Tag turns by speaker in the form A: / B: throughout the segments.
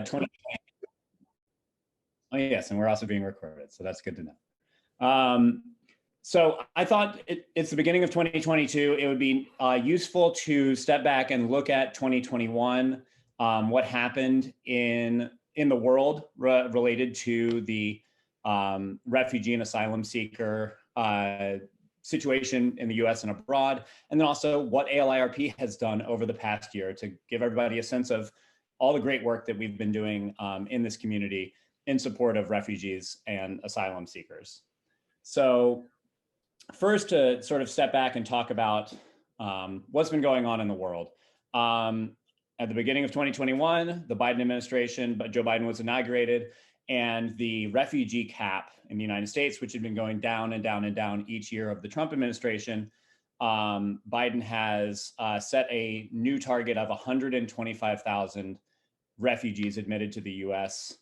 A: 20. Oh yes, and we're also being recorded, so that's good to know. So I thought it's the beginning of 2022. It would be useful to step back and look at 2021, what happened in the world related to the refugee and asylum seeker situation in the US and abroad, and then also what ALIRP has done over the past year to give everybody a sense of all the great work that we've been doing in this community in support of refugees and asylum seekers. So first, to sort of step back and talk about what's been going on in the world. At the beginning of 2021, the Biden administration, Joe Biden was inaugurated, and the refugee cap in the United States, which had been going down and down and down each year of the Trump administration, Biden has set a new target of 125,000 refugees admitted to the US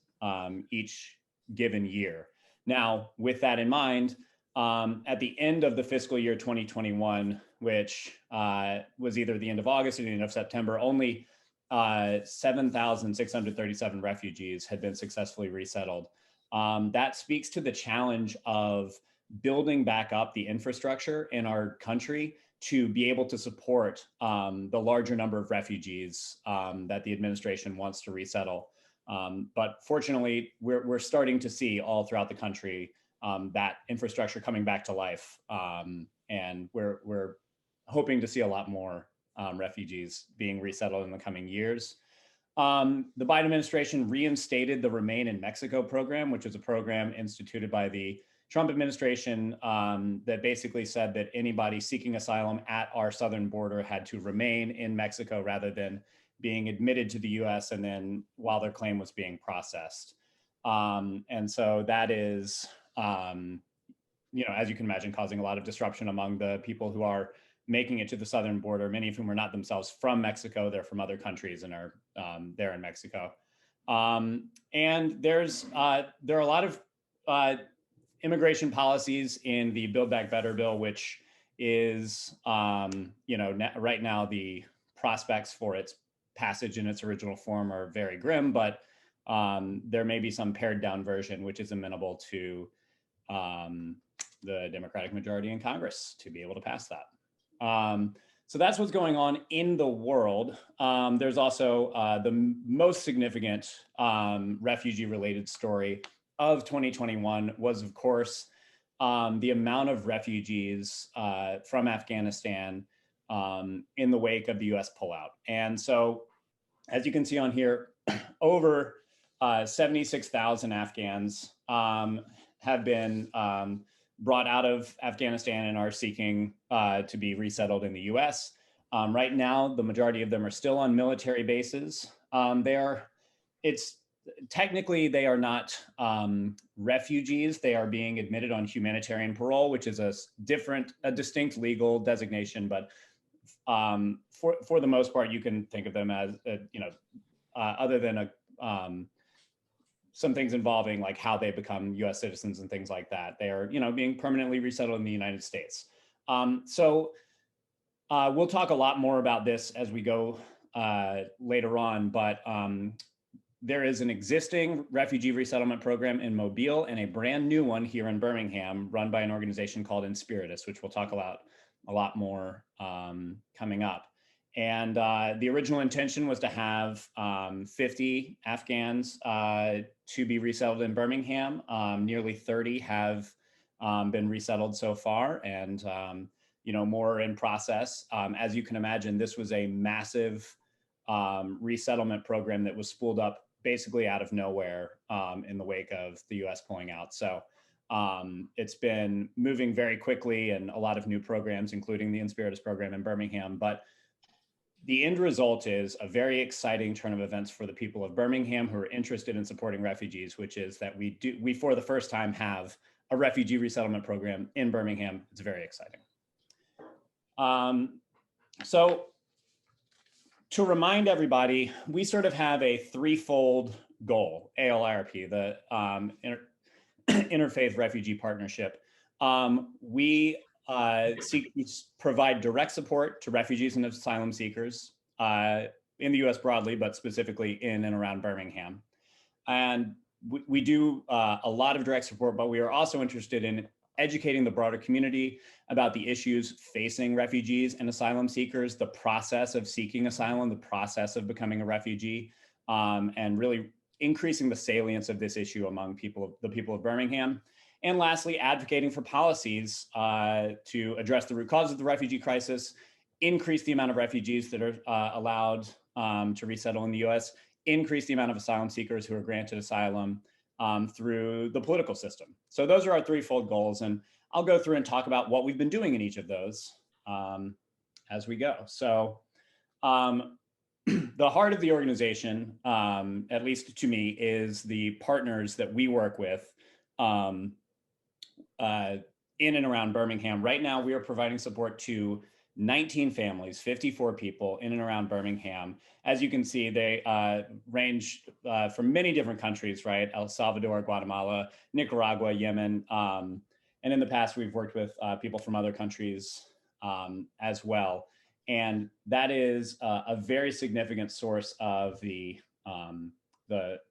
A: each given year. Now, with that in mind, at the end of the fiscal year 2021, which was either the end of August or the end of September, only 7,637 refugees had been successfully resettled. That speaks to the challenge of building back up the infrastructure in our country to be able to support the larger number of refugees that the administration wants to resettle. But fortunately, we're starting to see all throughout the country that infrastructure coming back to life. And we're hoping to see a lot more refugees being resettled in the coming years. The Biden administration reinstated the Remain in Mexico program, which is a program instituted by the Trump administration that basically said that anybody seeking asylum at our southern border had to remain in Mexico rather than being admitted to the US and then while their claim was being processed. And so that is, as you can imagine, causing a lot of disruption among the people who are making it to the southern border, many of whom are not themselves from Mexico. They're from other countries and are there in Mexico. And there are a lot of immigration policies in the Build Back Better bill, which is, right now the prospects for its passage in its original form are very grim, but there may be some pared down version, which is amenable to the Democratic majority in Congress to be able to pass that. So that's what's going on in the world. There's also the most significant refugee-related story of 2021 was, of course, the amount of refugees from Afghanistan in the wake of the US pullout. And so, as you can see on here, over 76,000 Afghans have been brought out of Afghanistan and are seeking to be resettled in the US. Right now, the majority of them are still on military bases. Technically, they are not refugees. They are being admitted on humanitarian parole, which is a distinct legal designation. But for the most part, you can think of them as, other than some things involving like how they become US citizens and things like that. They are, being permanently resettled in the United States. So we'll talk a lot more about this as we go later on, but there is an existing refugee resettlement program in Mobile and a brand new one here in Birmingham run by an organization called Inspiritus, which we'll talk about a lot more coming up. And the original intention was to have 50 Afghans to be resettled in Birmingham. Nearly 30 have been resettled so far, and more in process. As you can imagine, this was a massive resettlement program that was spooled up basically out of nowhere in the wake of the US pulling out. So it's been moving very quickly, and a lot of new programs, including the Inspiritus program in Birmingham. But the end result is a very exciting turn of events for the people of Birmingham who are interested in supporting refugees, which is that we for the first time have a refugee resettlement program in Birmingham. It's very exciting. So to remind everybody, we sort of have a threefold goal, ALIRP, the Interfaith Refugee Partnership. We seek to provide direct support to refugees and asylum seekers. in the US broadly, but specifically in and around Birmingham. And we do a lot of direct support, but we are also interested in educating the broader community about the issues facing refugees and asylum seekers, the process of seeking asylum, the process of becoming a refugee, and really increasing the salience of this issue among the people of Birmingham. And lastly, advocating for policies to address the root causes of the refugee crisis, increase the amount of refugees that are allowed to resettle in the US, increase the amount of asylum seekers who are granted asylum through the political system. So those are our threefold goals. And I'll go through and talk about what we've been doing in each of those as we go. So the heart of the organization, at least to me, is the partners that we work with in and around Birmingham. Right now, we are providing support to 19 families, 54 people in and around Birmingham. As you can see, they range from many different countries, right? El Salvador, Guatemala, Nicaragua, Yemen. And in the past, we've worked with people from other countries as well. And that is a very significant source of the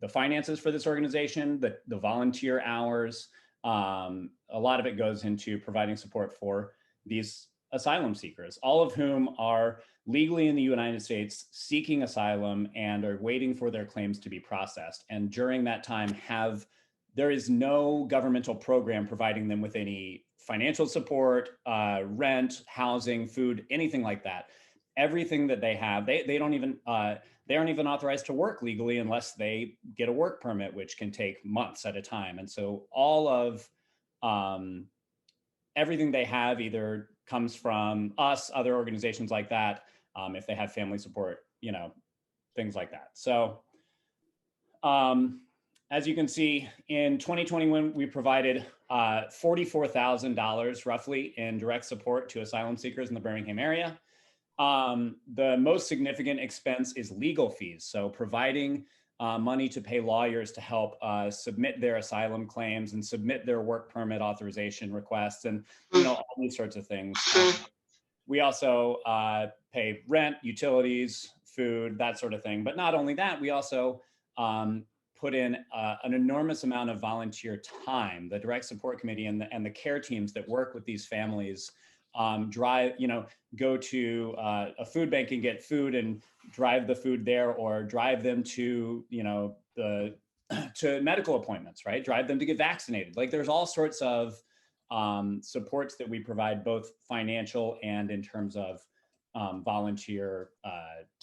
A: finances for this organization, the volunteer hours. A lot of it goes into providing support for these asylum seekers, all of whom are legally in the United States seeking asylum and are waiting for their claims to be processed. And during that time there is no governmental program providing them with any financial support, rent, housing, food, anything like that. Everything that they have, they aren't even authorized to work legally unless they get a work permit, which can take months at a time. And so all of everything they have either comes from us, other organizations like that, if they have family support, things like that. So as you can see, in 2021, we provided $44,000 roughly in direct support to asylum seekers in the Birmingham area. The most significant expense is legal fees. So providing money to pay lawyers to help submit their asylum claims and submit their work permit authorization requests and all these sorts of things. We also pay rent, utilities, food, that sort of thing. But not only that, we also put in an enormous amount of volunteer time. The direct support committee and the care teams that work with these families go to a food bank and get food and drive the food there, or drive them to, to medical appointments, right? Drive them to get vaccinated. Like there's all sorts of supports that we provide, both financial and in terms of volunteer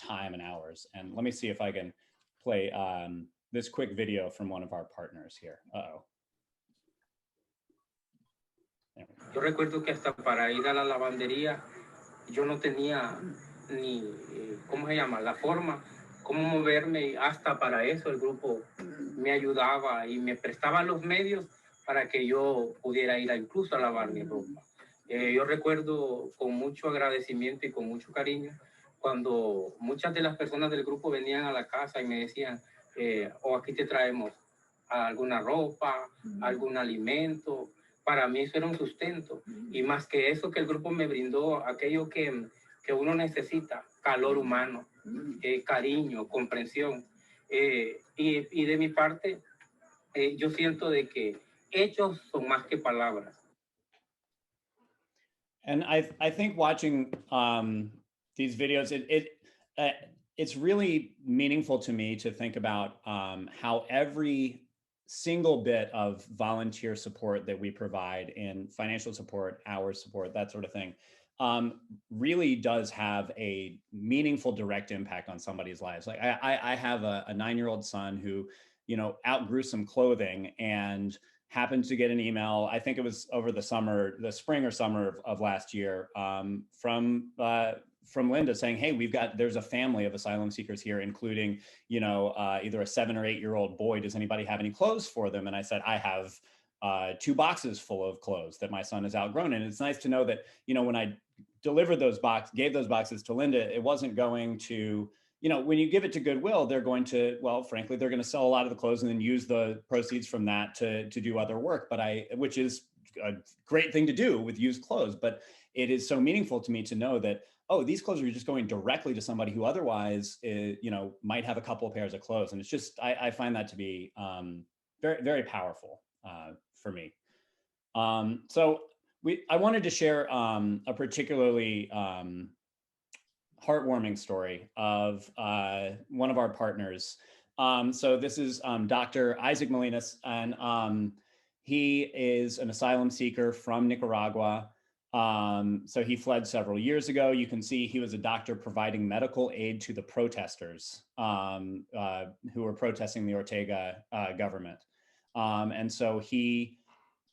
A: time and hours. And let me see if I can play this quick video from one of our partners here.
B: Yo recuerdo que hasta para ir a la lavandería yo no tenía ni, ¿cómo se llama? La forma, cómo moverme. Hasta para eso el grupo me ayudaba y me prestaba los medios para que yo pudiera ir incluso a lavar mi ropa. Yo recuerdo con mucho agradecimiento y con mucho cariño cuando muchas de las personas del grupo venían a la casa y me decían, aquí te traemos alguna ropa, algún alimento. Para mí eso era un sustento. Y más que eso, que el grupo me brindó aquello que uno necesita: calor humano, cariño, comprensión. Y de mi parte, yo siento de que hechos son más que palabras.
A: And I think watching these videos, it's really meaningful to me to think about how every single bit of volunteer support that we provide in financial support, hours support, that sort of thing, really does have a meaningful direct impact on somebody's lives. Like I have a 9-year-old son who, outgrew some clothing and happened to get an email. I think it was over the spring or summer of last year, from Linda saying, hey, there's a family of asylum seekers here, including, either a 7 or 8-year-old boy. Does anybody have any clothes for them? And I said, I have 2 boxes full of clothes that my son has outgrown. And it's nice to know that, when I gave those boxes to Linda, it wasn't going to, when you give it to Goodwill, they're going to, well, frankly, they're going to sell a lot of the clothes and then use the proceeds from that to do other work, which is a great thing to do with used clothes, but it is so meaningful to me to know that, oh, these clothes are just going directly to somebody who otherwise, might have a couple of pairs of clothes. And it's just, I find that to be very, very powerful for me. So I wanted to share a particularly heartwarming story of one of our partners. So this is Dr. Isaac Molinas, and he is an asylum seeker from Nicaragua. So he fled several years ago. You can see he was a doctor providing medical aid to the protesters who were protesting the Ortega government. And so he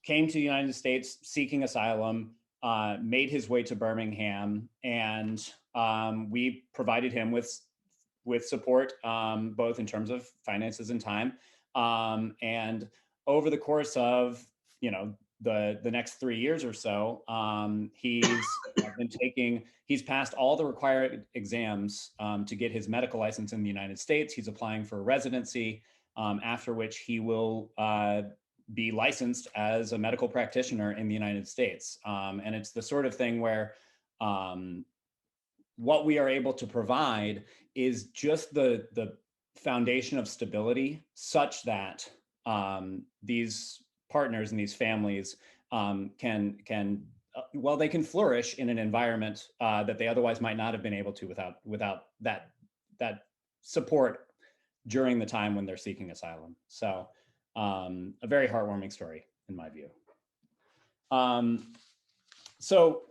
A: came to the United States seeking asylum, made his way to Birmingham, and we provided him with support, both in terms of finances and time. And over the course of the next 3 years or so, he's passed all the required exams to get his medical license in the United States. He's applying for residency, after which he will be licensed as a medical practitioner in the United States. And it's the sort of thing where what we are able to provide is just the foundation of stability, such that these partners and these families can they can flourish in an environment that they otherwise might not have been able to without that support during the time when they're seeking asylum. So a very heartwarming story in my view. So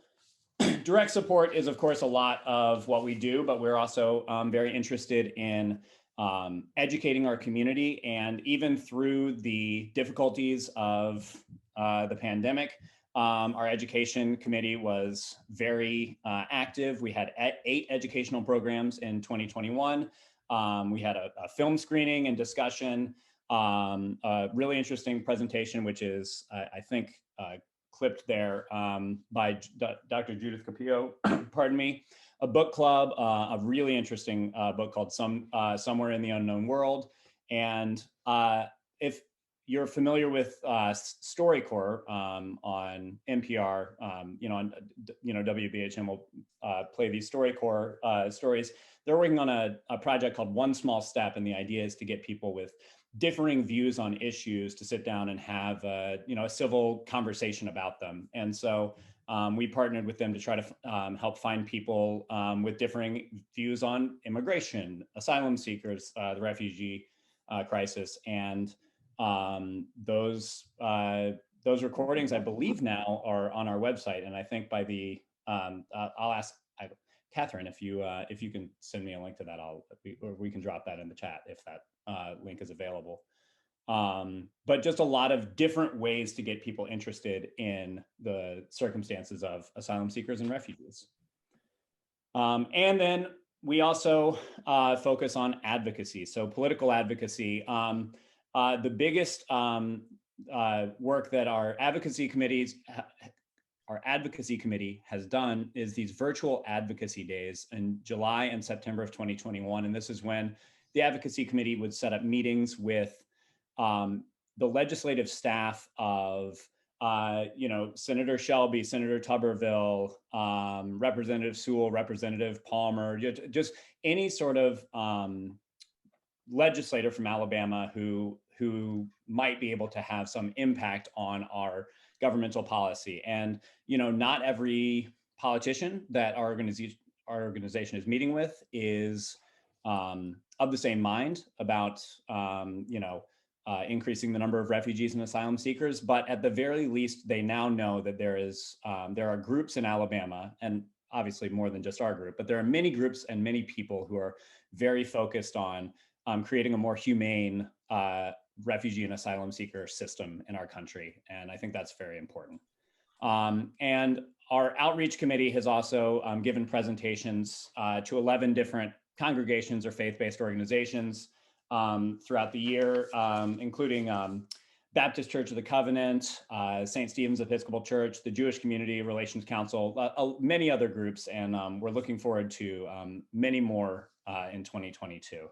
A: direct support is, of course, a lot of what we do, but we're also very interested in educating our community. And even through the difficulties of the pandemic, our education committee was very active. We had 8 educational programs in 2021. We had a film screening and discussion, a really interesting presentation, which is, I think, clipped there by Dr. Judith Capillo, pardon me, a book club, a really interesting book called Somewhere in the Unknown World. And if you're familiar with StoryCorps on NPR, WBHM will play these StoryCorps stories. They're working on a project called One Small Step, and the idea is to get people with differing views on issues to sit down and have a civil conversation about them. And so we partnered with them to try to help find people with differing views on immigration, asylum seekers, the refugee crisis, and those recordings, I believe, now are on our website. And I think by the I'll ask Catherine if you can send me a link to that. Or we can drop that in the chat if that link is available. But just a lot of different ways to get people interested in the circumstances of asylum seekers and refugees. And then we also focus on advocacy, so political advocacy. The biggest work that our advocacy committee has done is these virtual advocacy days in July and September of 2021. And this is when the advocacy committee would set up meetings with the legislative staff of, Senator Shelby, Senator Tuberville, Representative Sewell, Representative Palmer, just any sort of legislator from Alabama who might be able to have some impact on our governmental policy. And, not every politician that our organization is meeting with is of the same mind about, increasing the number of refugees and asylum seekers. But at the very least, they now know that there are groups in Alabama, and obviously more than just our group, but there are many groups and many people who are very focused on creating a more humane refugee and asylum seeker system in our country. And I think that's very important. And our outreach committee has also given presentations to 11 different congregations or faith-based organizations throughout the year, including Baptist Church of the Covenant, St. Stephen's Episcopal Church, the Jewish Community Relations Council, many other groups. And we're looking forward to many more in 2022.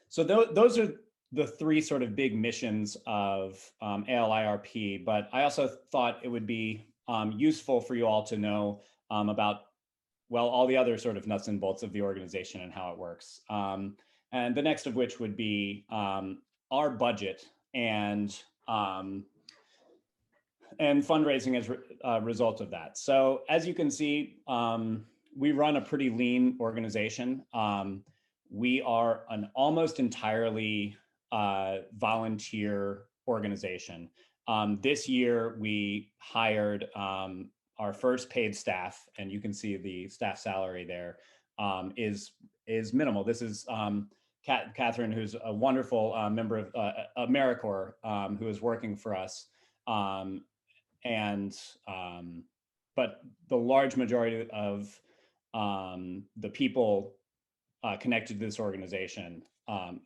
A: So those are the three sort of big missions of ALIRP, but I also thought it would be useful for you all to know about, well, all the other sort of nuts and bolts of the organization and how it works. And the next of which would be our budget and fundraising as a result of that. So as you can see, we run a pretty lean organization. We are an almost entirely volunteer organization. This year, we hired our first paid staff, and you can see the staff salary there is minimal. This is Catherine, who's a wonderful member of AmeriCorps, who is working for us. But the large majority of the people connected to this organization,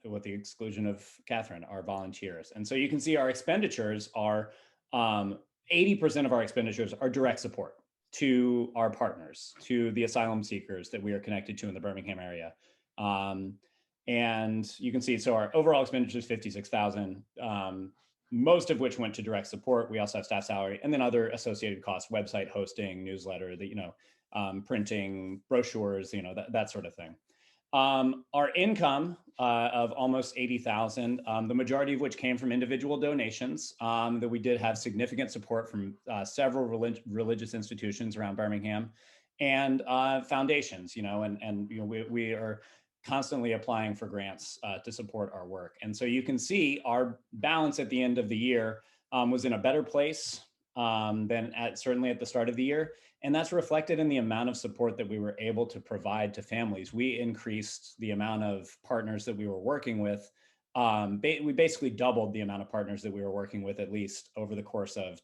A: with the exclusion of Catherine, are volunteers. And so you can see our expenditures are 80% of our expenditures are direct support to our partners, to the asylum seekers that we are connected to in the Birmingham area. And you can see, so our overall expenditure is $56,000, most of which went to direct support. We also have staff salary and then other associated costs, website hosting, newsletter, printing, brochures, that sort of thing. Our income of almost $80,000, the majority of which came from individual donations, that we did have significant support from several religious institutions around Birmingham and foundations, we are constantly applying for grants to support our work. And so you can see our balance at the end of the year was in a better place than certainly at the start of the year. And that's reflected in the amount of support that we were able to provide to families. We increased the amount of partners that we were working with. We basically doubled the amount of partners that we were working with, at least over the course of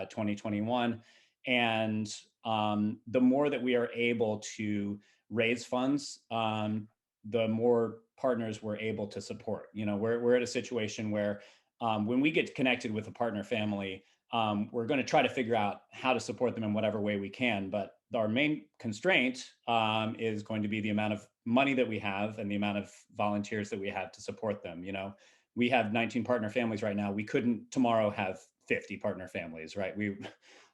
A: 2021. And the more that we are able to raise funds, the more partners we're able to support. We're at a situation where when we get connected with a partner family, we're going to try to figure out how to support them in whatever way we can. But our main constraint is going to be the amount of money that we have and the amount of volunteers that we have to support them. We have 19 partner families right now. We couldn't tomorrow have 50 partner families, right?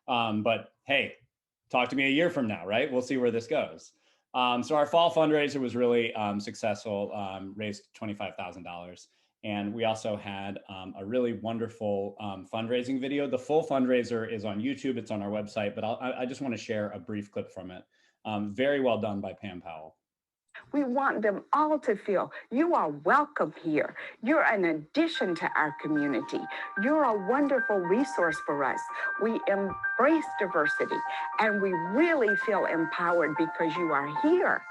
A: But hey, talk to me a year from now, right? We'll see where this goes. So our fall fundraiser was really successful, raised $25,000. And we also had a really wonderful fundraising video. The full fundraiser is on YouTube. It's on our website, but I just want to share a brief clip from it. Very well done by Pam Powell.
C: We want them all to feel you are welcome here. You're an addition to our community. You're a wonderful resource for us. We embrace diversity, and we really feel empowered because you are here.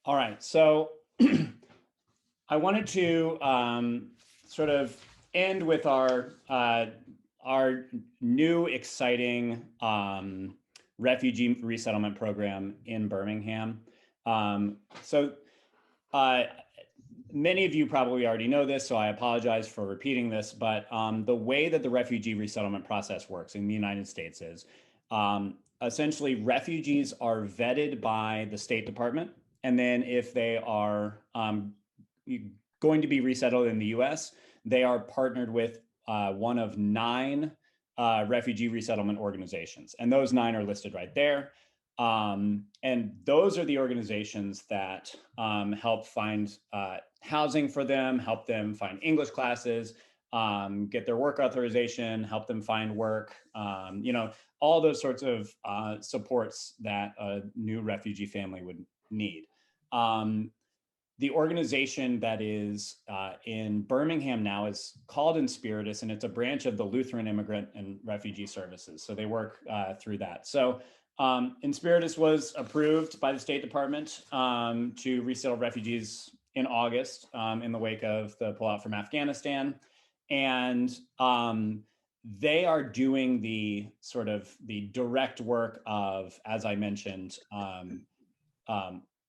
A: All right, so I wanted to sort of end with our new exciting refugee resettlement program in Birmingham. Many of you probably already know this, so I apologize for repeating this, but the way that the refugee resettlement process works in the United States is essentially refugees are vetted by the State Department. And then if they are going to be resettled in the US, they are partnered with one of 9 refugee resettlement organizations. And those 9 are listed right there. And those are the organizations that help find housing for them, help them find English classes, get their work authorization, help them find work, all those sorts of supports that a new refugee family would need. The organization that is in Birmingham now is called Inspiritus, and it's a branch of the Lutheran Immigrant and Refugee Services. So they work through that. So Inspiritus was approved by the State Department to resettle refugees in August in the wake of the pullout from Afghanistan. And they are doing the sort of the direct work of, as I mentioned,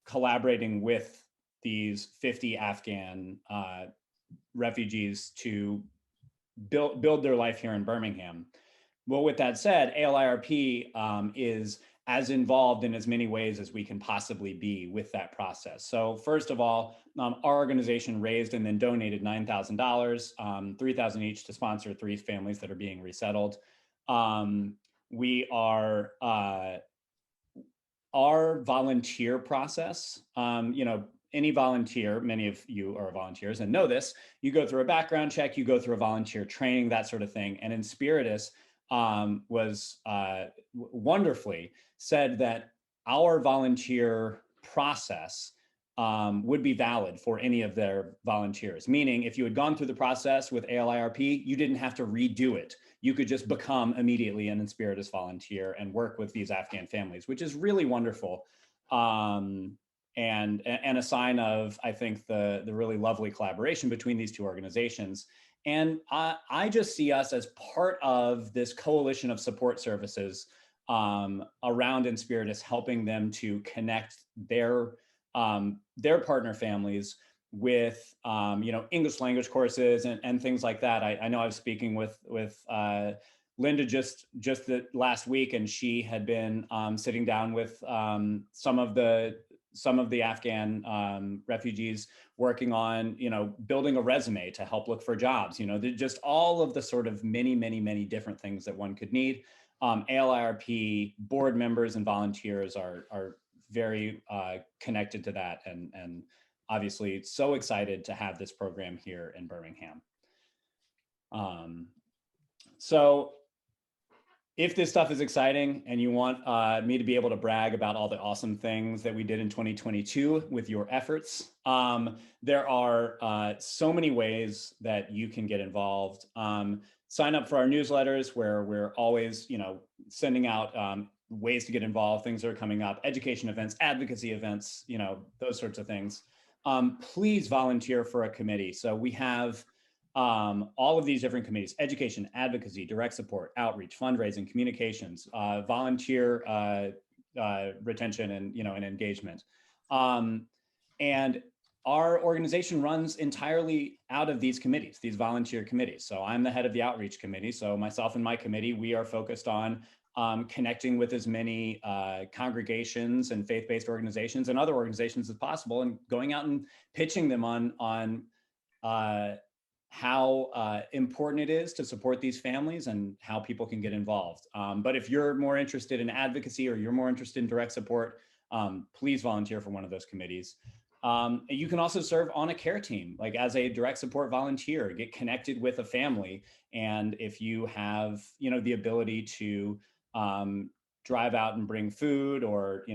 A: collaborating with these 50 Afghan refugees to build their life here in Birmingham. Well, with that said, ALIRP is as involved in as many ways as we can possibly be with that process. So first of all, our organization raised and then donated $9,000, $3,000 each to sponsor 3 families that are being resettled. We are, our volunteer process, any volunteer, many of you are volunteers and know this, you go through a background check, you go through a volunteer training, that sort of thing. And Inspiritus was wonderfully said that our volunteer process would be valid for any of their volunteers. Meaning if you had gone through the process with ALIRP, you didn't have to redo it. You could just become immediately an Inspiritus volunteer and work with these Afghan families, which is really wonderful. And a sign of, I think, the really lovely collaboration between these two organizations. And I just see us as part of this coalition of support services around Inspiritus, helping them to connect their partner families with English language courses and things like that. I know I was speaking with Linda just the last week, and she had been sitting down with some of the Afghan refugees working on, building a resume to help look for jobs, just all of the sort of many different things that one could need. ALIRP board members and volunteers are very connected to that, and obviously so excited to have this program here in Birmingham. So if this stuff is exciting and you want me to be able to brag about all the awesome things that we did in 2022 with your efforts, there are so many ways that you can get involved. Sign up for our newsletters, where we're always, sending out ways to get involved, things that are coming up, education events, advocacy events, those sorts of things. Please volunteer for a committee. So we have all of these different committees: education, advocacy, direct support, outreach, fundraising, communications, volunteer retention, and and engagement. And our organization runs entirely out of these committees, these volunteer committees. So I'm the head of the outreach committee. So myself and my committee, we are focused on connecting with as many congregations and faith-based organizations and other organizations as possible, and going out and pitching them on how important it is to support these families and how people can get involved. But if you're more interested in advocacy, or you're more interested in direct support, please volunteer for one of those committees. You can also serve on a care team, like as a direct support volunteer, get connected with a family. And if you have, the ability to drive out and bring food, or,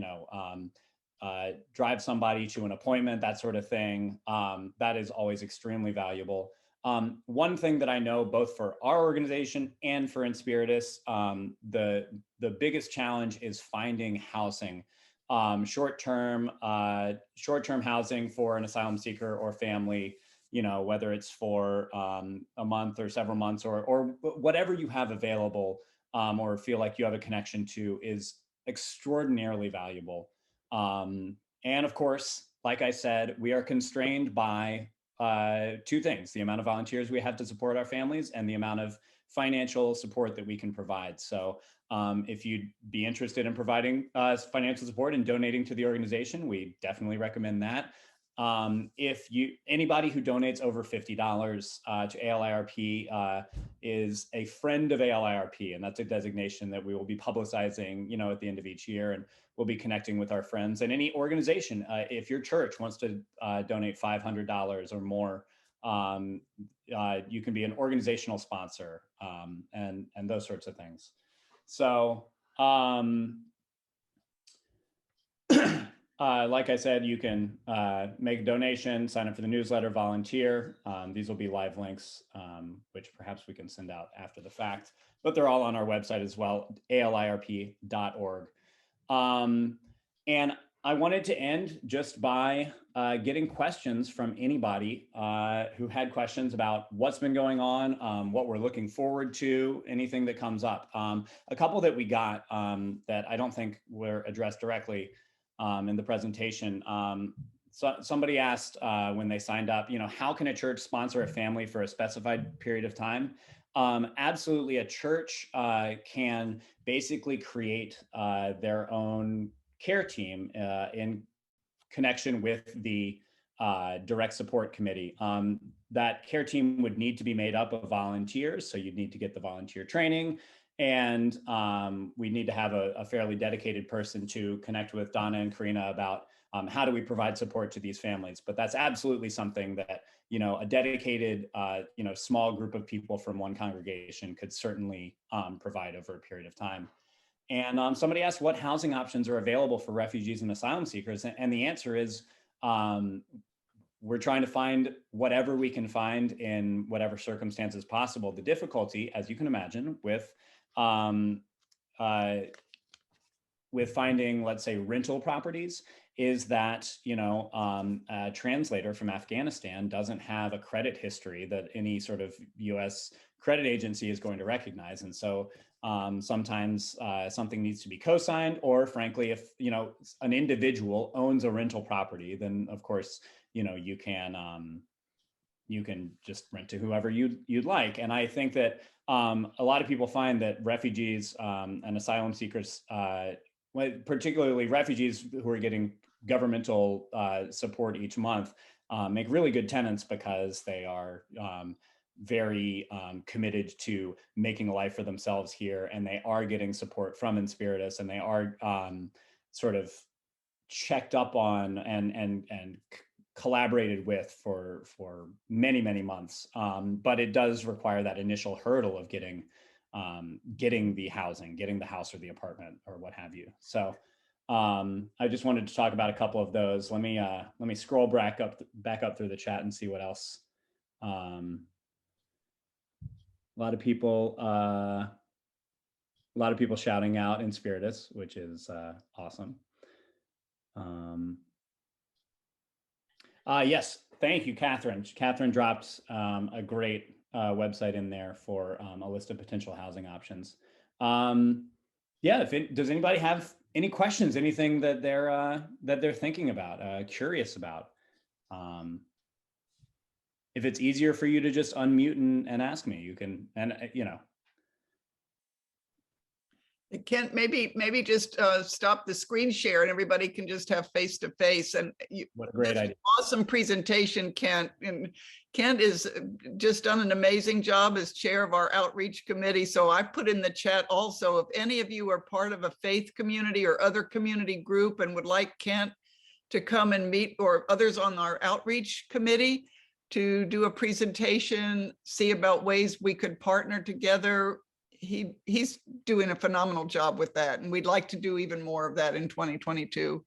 A: drive somebody to an appointment, that sort of thing, that is always extremely valuable. One thing that I know, both for our organization and for Inspiritus, the biggest challenge is finding housing. Short-term housing for an asylum seeker or family, whether it's for a month or several months, or whatever you have available, or feel like you have a connection to, is extraordinarily valuable. And of course, like I said, we are constrained by two things: the amount of volunteers we have to support our families, and the amount of financial support that we can provide. So if you'd be interested in providing financial support and donating to the organization, we definitely recommend that. Anybody who donates over $50 to ALIRP is a friend of ALIRP, and that's a designation that we will be publicizing, at the end of each year, and we'll be connecting with our friends. And any organization, if your church wants to donate $500 or more, you can be an organizational sponsor, and those sorts of things. So, like I said, you can make a donation, sign up for the newsletter, volunteer. These will be live links, which perhaps we can send out after the fact, but they're all on our website as well, alirp.org. And I wanted to end just by getting questions from anybody who had questions about what's been going on, what we're looking forward to, anything that comes up. A couple that we got that I don't think were addressed directly in the presentation. So somebody asked when they signed up, how can a church sponsor a family for a specified period of time? Absolutely, a church can basically create their own care team in connection with the direct support committee. That care team would need to be made up of volunteers, so you'd need to get the volunteer training, and we need to have a fairly dedicated person to connect with Donna and Karina about how do we provide support to these families. But that's absolutely something that a dedicated small group of people from one congregation could certainly provide over a period of time. And somebody asked what housing options are available for refugees and asylum seekers. And the answer is we're trying to find whatever we can find in whatever circumstances possible. The difficulty, as you can imagine, with finding, let's say, rental properties is that, a translator from Afghanistan doesn't have a credit history that any sort of US credit agency is going to recognize. And so sometimes something needs to be co-signed, or frankly, if, an individual owns a rental property, then of course, you can just rent to whoever you'd like. And I think that a lot of people find that refugees and asylum seekers, particularly refugees who are getting governmental support each month, make really good tenants because they are very committed to making a life for themselves here, and they are getting support from Inspiritus, and they are sort of checked up on and collaborated with for many, many months. But it does require that initial hurdle of getting the housing, getting the house or the apartment or what have you. So I just wanted to talk about a couple of those. Let me scroll back up through the chat and see what else. A lot of people shouting out Inspiritus, which is awesome. Yes, thank you, Catherine. Catherine dropped a great website in there for a list of potential housing options. Yeah, does anybody have any questions, anything that they're thinking about, curious about? If it's easier for you to just unmute and ask me, you can, and
D: It can't, maybe just stop the screen share and everybody can just have face-to-face. And
A: what a great idea.
D: Awesome presentation, Kent. And Kent is just done an amazing job as chair of our outreach committee. So I put in the chat also, if any of you are part of a faith community or other community group and would like Kent to come and meet, or others on our outreach committee to do a presentation, see about ways we could partner together. He's doing a phenomenal job with that, and we'd like to do even more of that in 2022.